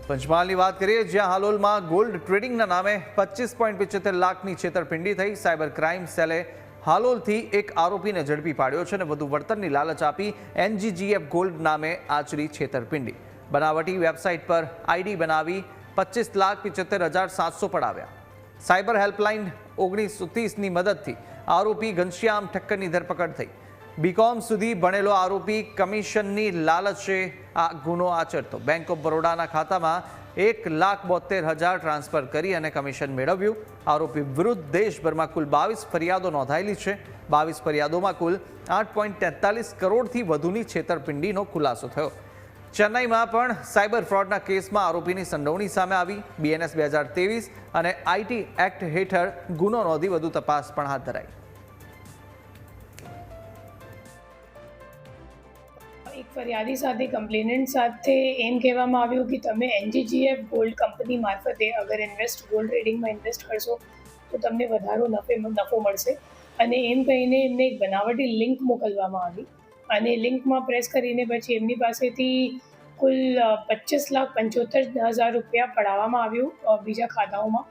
પંચમહાલની વાત કરીએ, જ્યાં હાલોલમાં ગોલ્ડ ટ્રેડિંગના નામે 25.75 લાખની છેતરપિંડી થઈ। સાયબર ક્રાઇમ સેલે હાલોલથી એક આરોપીને ઝડપી પાડ્યો છે અને વધુ વળતરની લાલચ આપી NGGF ગોલ્ડ નામે આચરી છેતરપિંડી। બનાવટી વેબસાઇટ પર આઈડી બનાવી 25,75,700 પડાવ્યા। સાયબર હેલ્પલાઇન 1930ની મદદથી આરોપી ઘનશ્યામ ઠક્કરની ધરપકડ થઈ। બીકોમ સુધી ભણેલો આરોપી કમિશનની લાલચે આ ગુનો આચરતો। બેંક ઓફ બરોડાના ખાતામાં 1,72,000 ટ્રાન્સફર કરી અને કમિશન મેળવ્યું। આરોપી વિરુદ્ધ દેશભરમાં કુલ 22 ફરિયાદો નોંધાયેલી છે। 22 ફરિયાદોમાં કુલ 8.43 કરોડથી વધુની છેતરપિંડીનો ખુલાસો થયો। ચેન્નઈમાં પણ સાયબર ફ્રોડના કેસમાં આરોપીની સંડોવણી સામે આવી। BNS 2023 અને IT એક્ટ હેઠળ ગુનો નોંધી વધુ તપાસ પણ હાથ ધરાઈ। એક ફરિયાદી સાથે કમ્પ્લેનન્ટ સાથે એમ કહેવામાં આવ્યું કે તમે NGGF ગોલ્ડ કંપની મારફતે અગર ગોલ્ડ ટ્રેડિંગમાં ઇન્વેસ્ટ કરશો તો તમને વધારો નફો મળશે અને એમ કહીને એમને એક બનાવટી લિંક મોકલવામાં આવી અને લિંકમાં પ્રેસ કરીને પછી એમની પાસેથી કુલ 25,75,000 રૂપિયા પડાવવામાં આવ્યું બીજા ખાતાઓમાં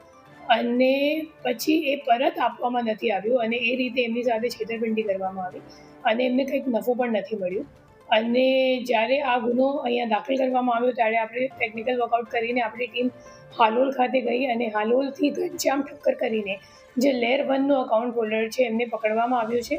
અને પછી એ પરત આપવામાં નથી આવ્યું અને એ રીતે એમની સાથે છેતરપિંડી કરવામાં આવી અને એમને કંઈક નફો પણ નથી મળ્યું। અને જ્યારે આ ગુનો અહીંયા દાખલ કરવામાં આવ્યો ત્યારે આપણે ટેકનિકલ વર્કઆઉટ કરીને આપણી ટીમ હાલોલ ખાતે ગઈ અને હાલોલથી ઘનશ્યામ ઠક્કર કરીને જે લેર 1નો અકાઉન્ટ હોલ્ડર છે એમને પકડવામાં આવ્યો છે